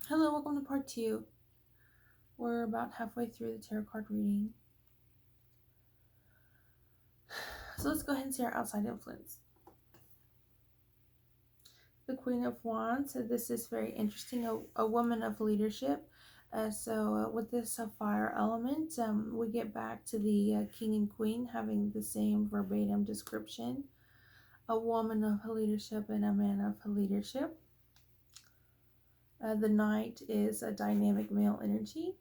Hello, welcome to part two. We're about halfway through the tarot card reading. So let's go ahead and see our outside influence. The Queen of Wands. So this is very interesting. A woman of leadership. With this fire element, we get back to the King and Queen having the same verbatim description. A woman of leadership and a man of leadership. The Knight is a dynamic male energy.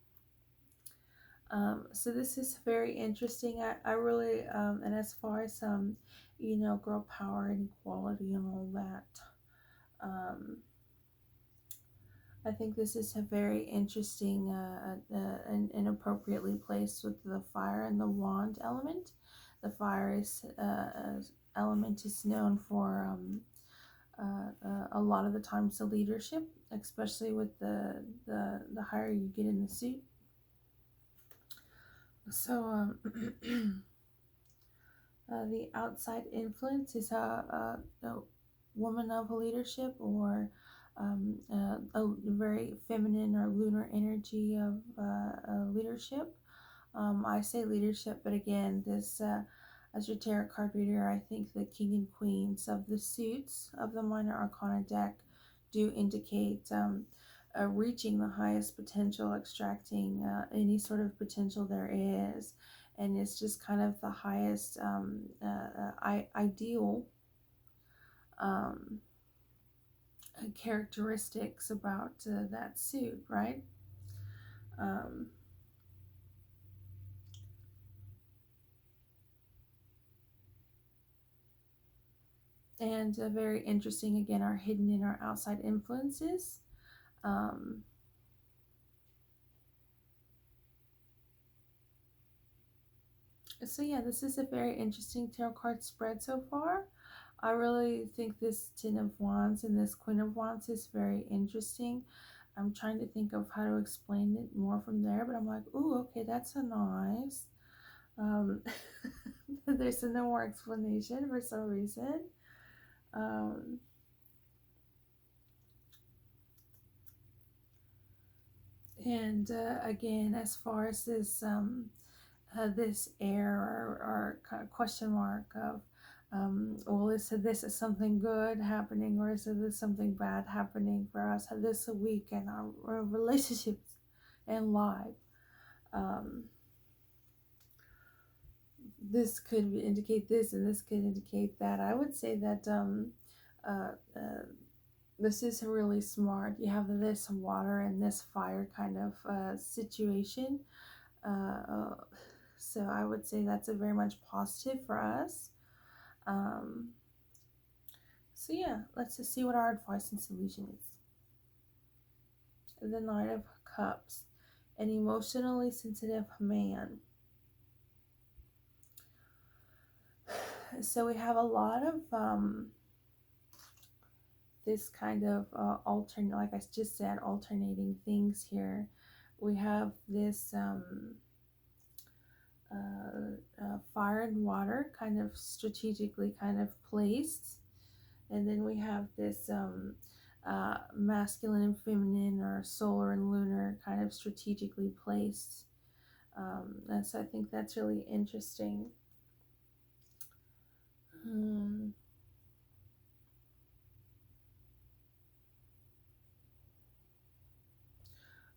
So this is very interesting. I really, and as far as girl power and equality and all that, um, I think this is a very interesting and appropriately placed with the fire and the wand element. The fire is element is known for a lot of the times the leadership, especially with the higher you get in the suit. So the outside influence is a woman of leadership or a very feminine or lunar energy of leadership. I say leadership, but again, this as your tarot card reader, I think the king and queens of the suits of the minor arcana deck do indicate reaching the highest potential, extracting any sort of potential there is, and it's just kind of the highest ideal um, characteristics about that suit, right? Um, and very interesting again are hidden in our outside influences. Um, so yeah, this is a very interesting tarot card spread so far. I really think this Ten of Wands and this Queen of Wands is very interesting. I'm trying to think of how to explain it more from there, but I'm like, ooh, okay, that's a nice. Um, there's no more explanation for some reason. Um, and again, as far as this air or kind of question mark of, well, is this is something good happening or is this something bad happening for us this week in our relationships and life? Um, this could indicate this and this could indicate that. I would say that uh, uh, this is really smart. You have this water and this fire kind of situation. Uh, uh, so I would say that's a very much positive for us. Um, so yeah, let's just see what our advice and solution is. The Knight of Cups, an emotionally sensitive man. So we have a lot of this kind of like I just said, alternating things here. We have this fire and water kind of strategically kind of placed, and then we have this masculine and feminine or solar and lunar kind of strategically placed. And so I think that's really interesting. Um,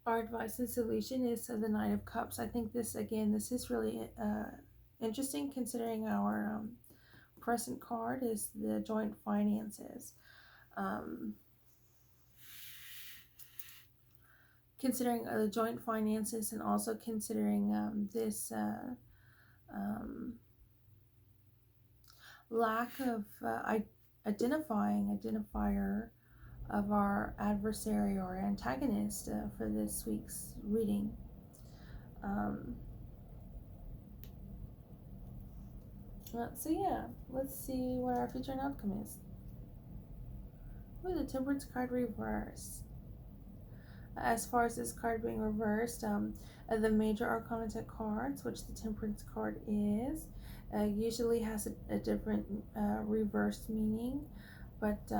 our advice and solution is the Knight of Cups. I think this again, this is really interesting considering our present card is the joint finances. Um, considering the joint finances and also considering this um, lack of identifier of our adversary or antagonist for this week's reading. Um, so yeah, let's see what our future and outcome is. Ooh, the Temperance card reversed. As far as this card being reversed, the major arcana deck cards, which the Temperance card is, usually has a different reversed meaning, but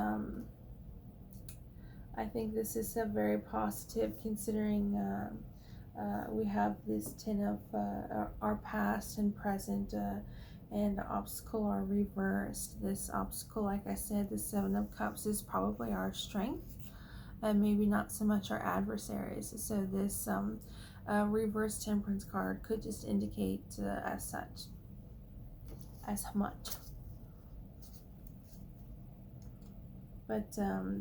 I think this is a very positive considering we have this 10 of our past and present, and the obstacle are reversed. This obstacle, like I said, the 7 of Cups is probably our strength and maybe not so much our adversaries. So this reverse Temperance card could just indicate as such, as much. But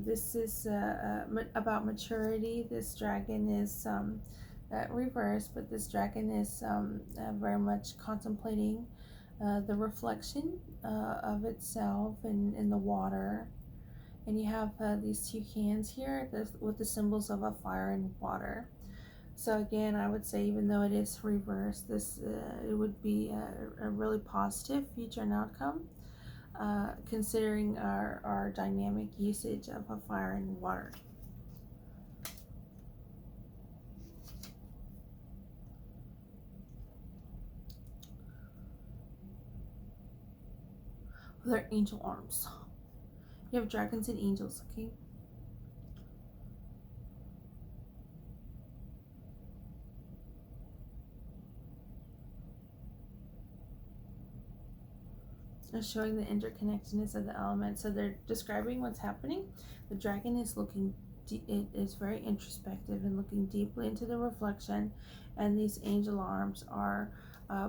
this is about maturity. This dragon is reversed, but this dragon is very much contemplating the reflection of itself in the water. And you have these 2 cans here with the symbols of a fire and water. So again, I would say even though it is reversed, this it would be a really positive future and outcome, considering our dynamic usage of a fire and water. They're angel arms. You have dragons and angels, okay? It's showing the interconnectedness of the elements. So they're describing what's happening. The dragon is looking, it is very introspective and looking deeply into the reflection, and these angel arms are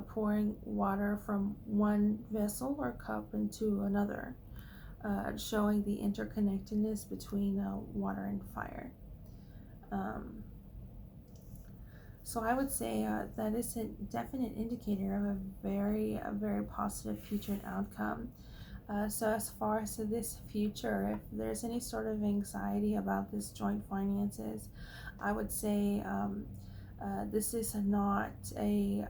pouring water from one vessel or cup into another, showing the interconnectedness between water and fire. So I would say that is a definite indicator of a very positive future and outcome. So as far as this future, if there's any sort of anxiety about this joint finances, I would say this is not a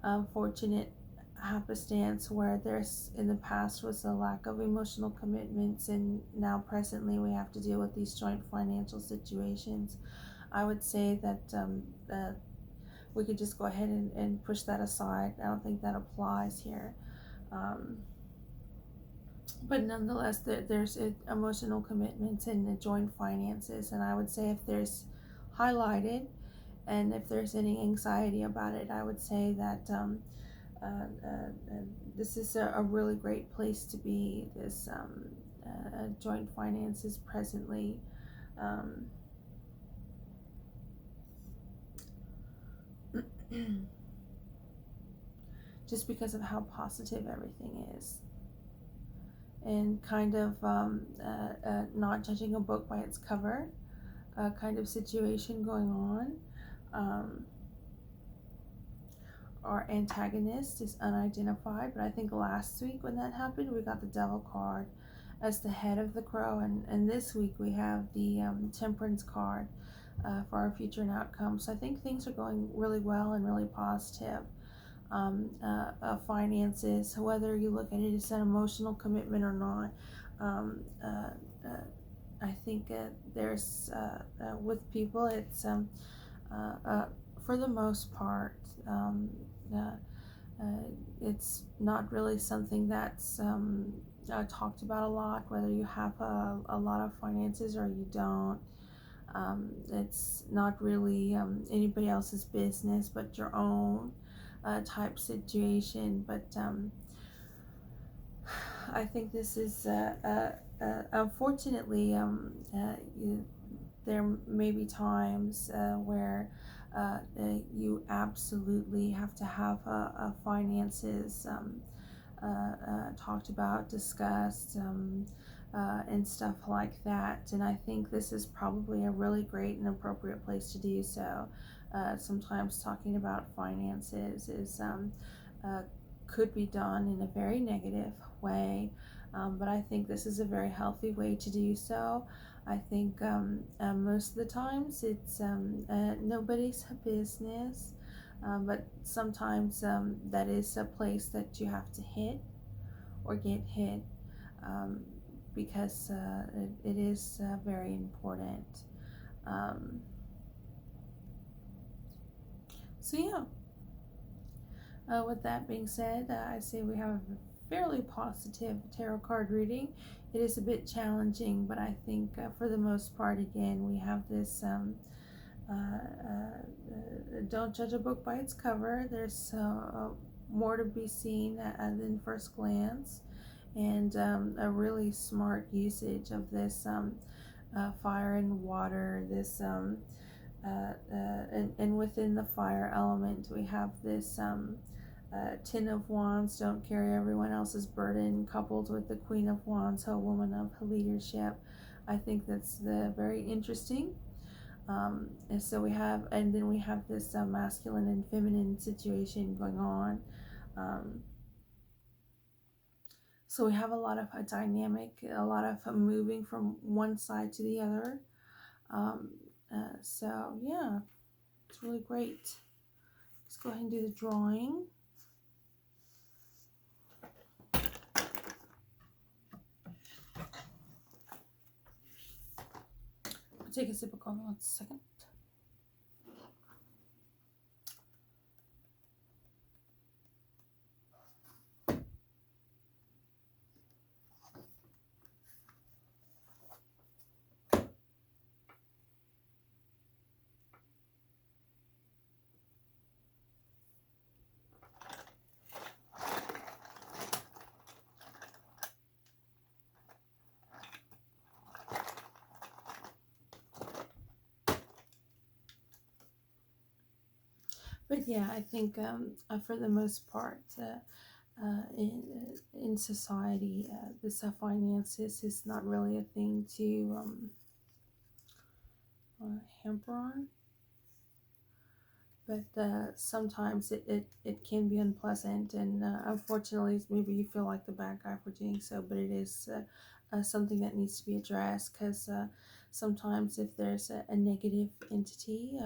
unfortunate happenstance where there's in the past was a lack of emotional commitments, and now presently we have to deal with these joint financial situations. I would say that we could just go ahead and push that aside. I don't think that applies here. But nonetheless, there's emotional commitments and the joint finances, and I would say if there's highlighted and if there's any anxiety about it, I would say that this is a really great place to be. This joint finances presently. Just because of how positive everything is, and kind of not judging a book by its cover kind of situation going on. Our antagonist is unidentified, but I think last week when that happened, we got the Devil card as the head of the crow, and this week we have the Temperance card for our future and outcome. So I think things are going really well and really positive. Finances, whether you look at it as an emotional commitment or not, I think there's with people, it's for the most part, it's not really something that's talked about a lot, whether you have a lot of finances or you don't. It's not really anybody else's business but your own type situation. But I think this is unfortunately there may be times where you absolutely have to have finances talked about, discussed, and stuff like that. And I think this is probably a really great and appropriate place to do so. Sometimes talking about finances is could be done in a very negative way, but I think this is a very healthy way to do so. I think most of the times it's nobody's business, but sometimes that is a place that you have to hit or get hit, because it is very important. So yeah, with that being said, I say we have a fairly positive tarot card reading. it is a bit challenging, but I think for the most part, again, we have this don't judge a book by its cover. There's more to be seen than first glance, and a really smart usage of this fire and water, this and within the fire element, we have this Ten of Wands, don't carry everyone else's burden, coupled with the Queen of Wands, a woman of leadership. I think that's very interesting. And so we have, and then we have this masculine and feminine situation going on. Um, so we have a lot of a dynamic, a lot of moving from one side to the other. Um, so yeah, it's really great. Let's go ahead and do the drawing. I'll take a sip of coffee 1 second. But yeah, I think for the most part, in society, this finances is not really a thing to hamper on. But sometimes it can be unpleasant, and unfortunately, maybe you feel like the bad guy for doing so, but it is something that needs to be addressed because sometimes if there's a negative entity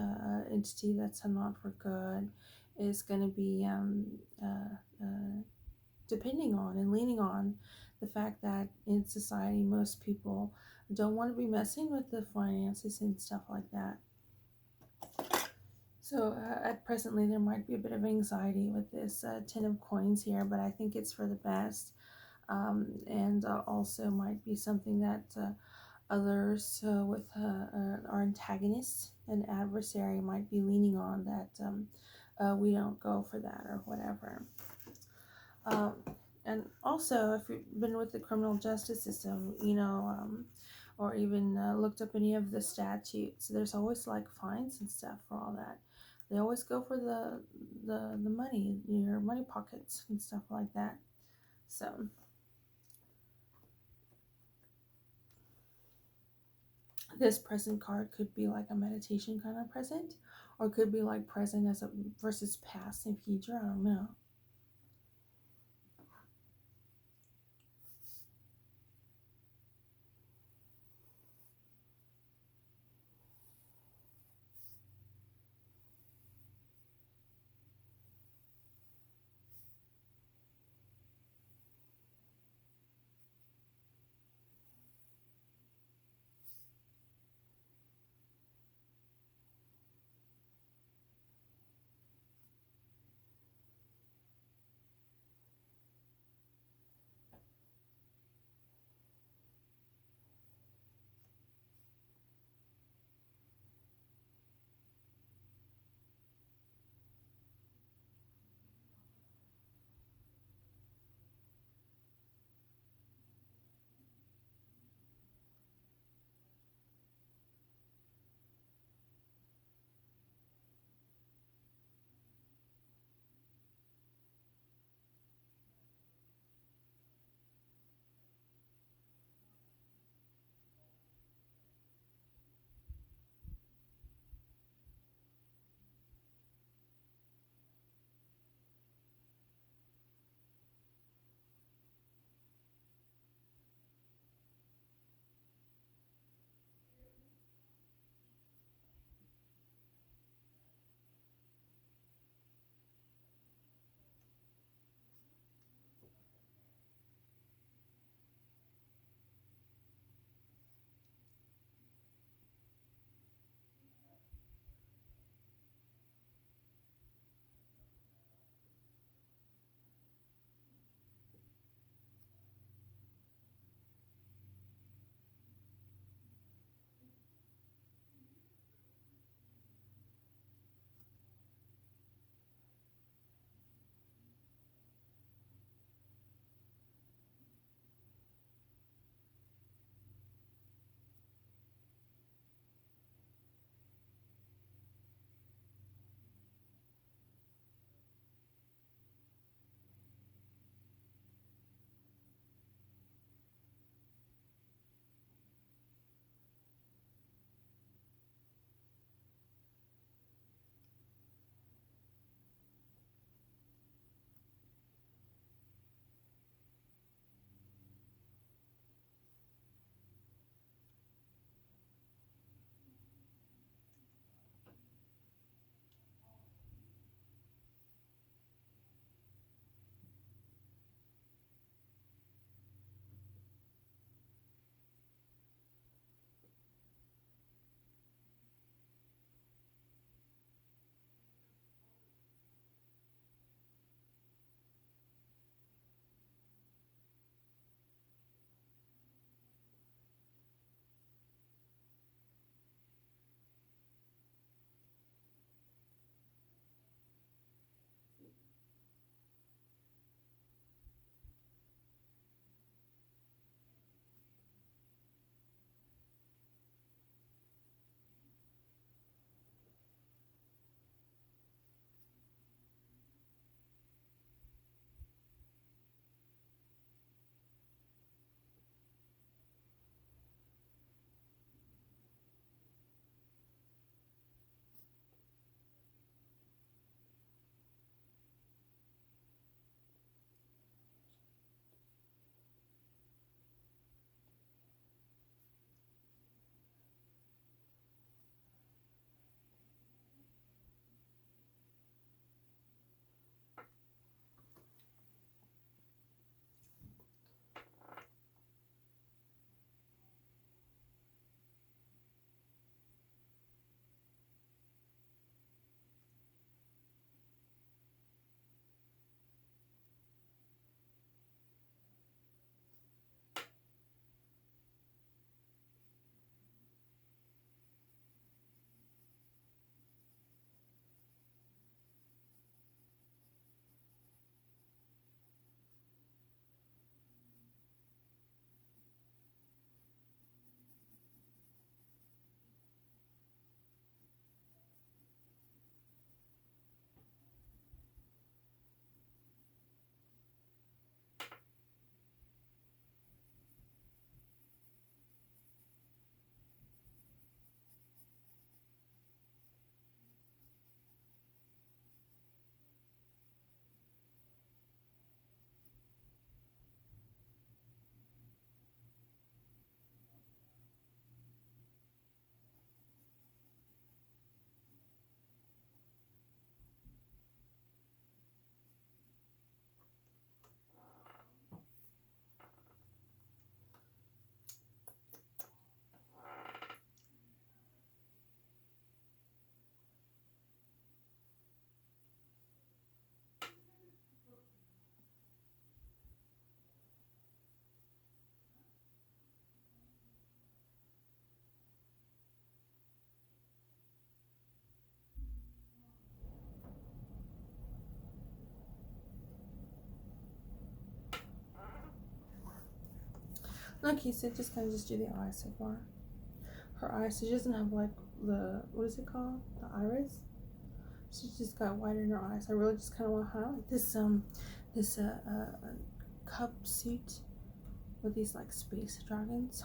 that's not for good, is going to be depending on and leaning on the fact that in society, most people don't want to be messing with the finances and stuff like that. So at presently, there might be a bit of anxiety with this Ten of Coins here, but I think it's for the best, and also might be something that others with our antagonists and adversary might be leaning on, that we don't go for that or whatever. Um, and also, if you've been with the criminal justice system, or even looked up any of the statutes, there's always like fines and stuff for all that. They always go for the money, your money pockets and stuff like that. So this present card could be like a meditation kind of present, or could be like present as a versus past and future. I don't know. Okay, so just kind of just do the eye so far. Her eyes, so she doesn't have like the, what is it called? The iris. She's just got white in her eyes. I really just kind of want to highlight this cup suit with these like space dragons.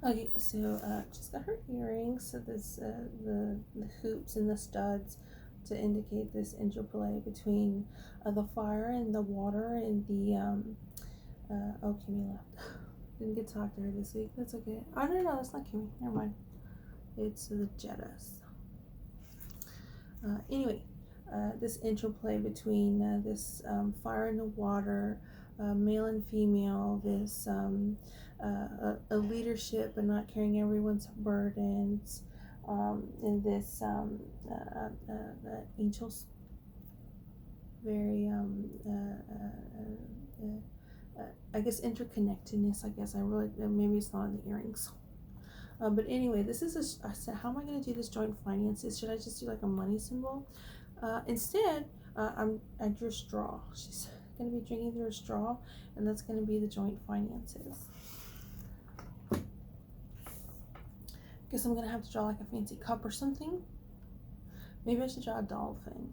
Okay, so she's got her earrings, so this the hoops and the studs to indicate this interplay between the fire and the water and the oh, Kimmy left. Didn't get to talk to her this week. That's okay. Oh no, that's not Kimmy. Never mind. It's the Jettas. Anyway, this interplay between this fire and the water, male and female, this a leadership and not carrying everyone's burdens, and this angels very I guess interconnectedness. I guess I really maybe it's not in the earrings. But anyway, this is I said, how am I going to do this joint finances? Should I just do like a money symbol? Instead, I drew straw. She's going to be drinking through a straw, and that's going to be the joint finances. Guess I'm going to have to draw like a fancy cup or something. Maybe I should draw a dolphin.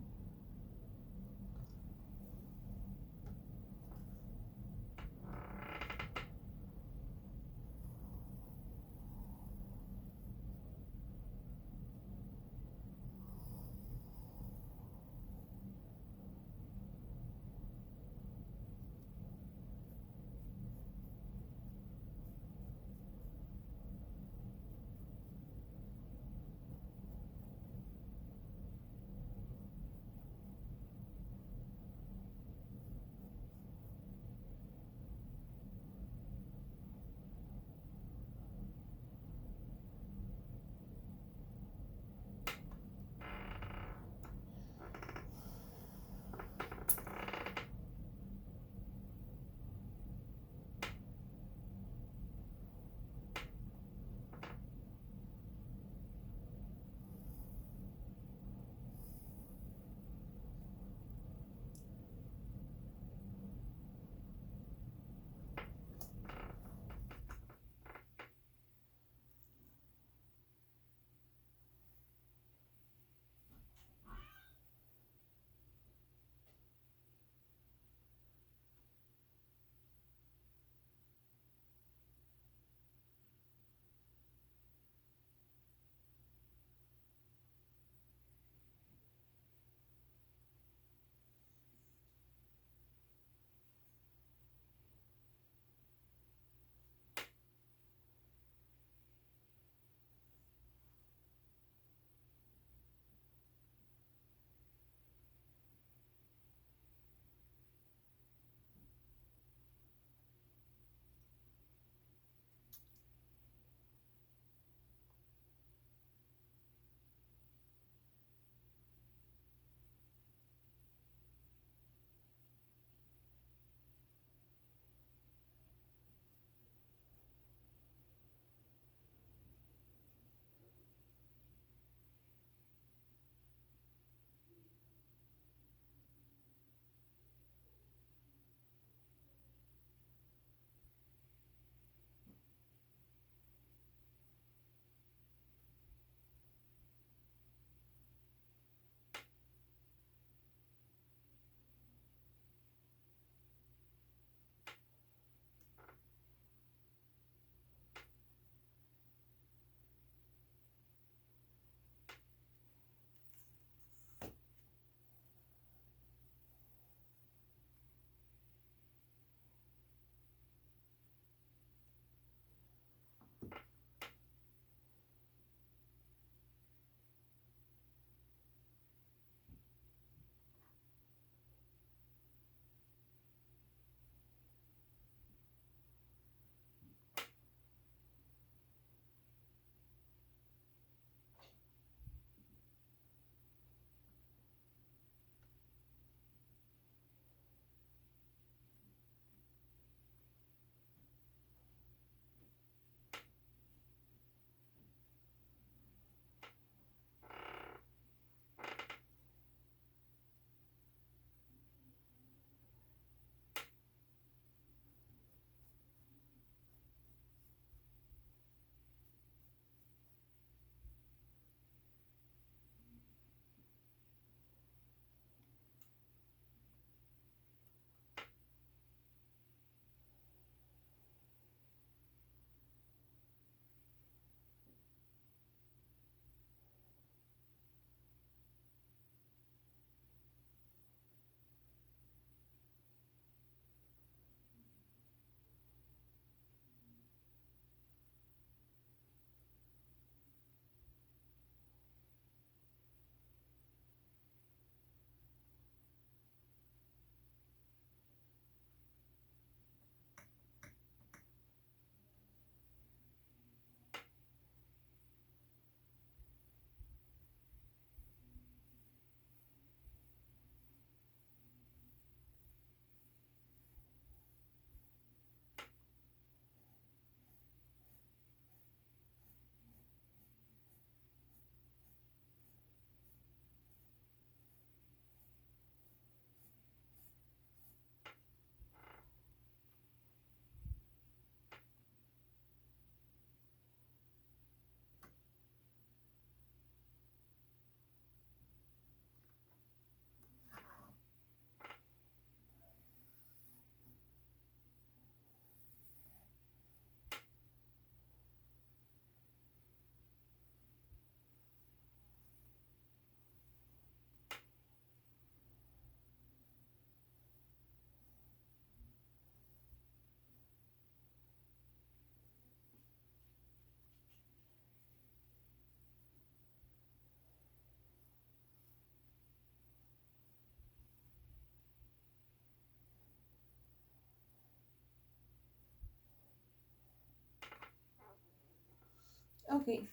Okay,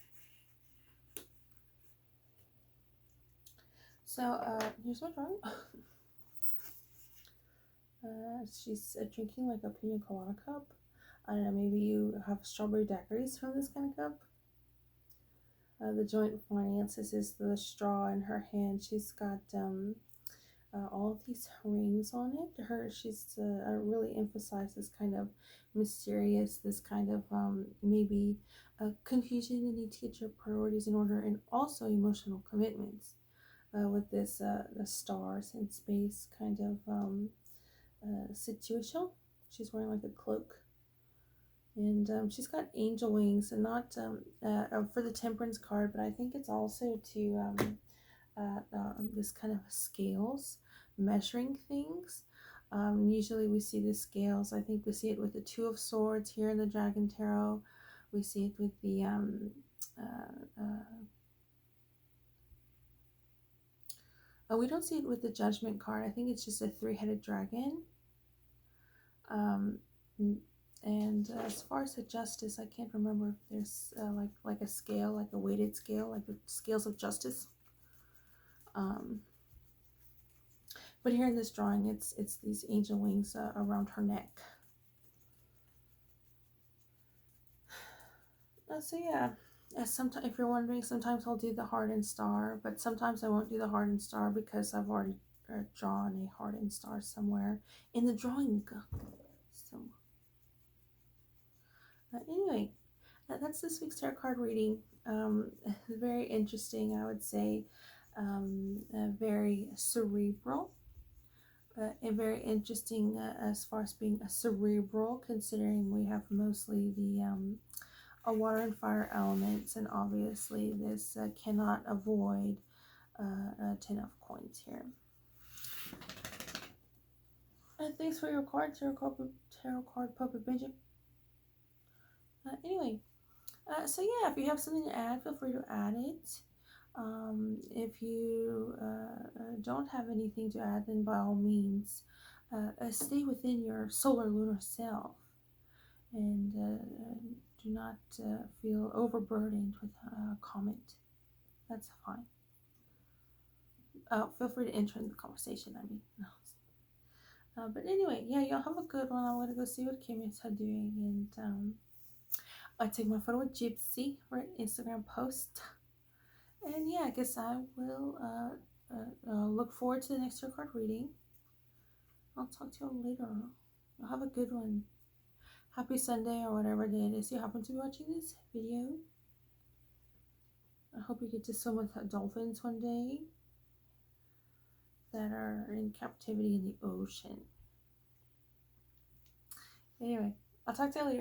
so here's my drawing. She's drinking like a pina colada cup. I don't know, maybe you have strawberry daiquiris from this kind of cup. The joint finances is the straw in her hand. She's got all of these rings on it. She's really emphasized this kind of mysterious, this kind of maybe confusion, the need to get your priorities in order, and also emotional commitments with this the stars and space kind of situation. She's wearing like a cloak. And she's got angel wings, and not for the temperance card, but I think it's also to this kind of scales measuring things. Usually we see the scales. I think we see it with the Two of Swords here in the Dragon Tarot. We see it with the oh, we don't see it with the Judgment card. I think it's just a three-headed dragon. Um, and as far as the Justice, I can't remember if there's like a scale, like a weighted scale, like the scales of justice. Um, but here in this drawing, it's these angel wings around her neck. So yeah, sometimes if you're wondering, sometimes I'll do the hardened star, but sometimes I won't do the hardened star because I've already drawn a hardened star somewhere in the drawing. So anyway, that's this week's tarot card reading. Very interesting, I would say. Very cerebral. And very interesting as far as being a cerebral, considering we have mostly the water and fire elements, and obviously this cannot avoid a 10 of coins here. Thanks for your card, tarot card puppet Benjamin. Anyway, so yeah, if you have something to add, feel free to add it. If you don't have anything to add, then by all means, stay within your solar lunar self, and do not feel overburdened with a comment. That's fine. Feel free to enter in the conversation. I mean, no. But anyway, yeah, y'all have a good one. I'm gonna go see what Kimmy's doing, and I take my photo with Gypsy for an Instagram post. And yeah, I guess I will look forward to the next tarot card reading. I'll talk to you all later. You'll have a good one. Happy Sunday or whatever day it is you happen to be watching this video. I hope you get to swim with dolphins one day that are in captivity in the ocean. Anyway, I'll talk to you later.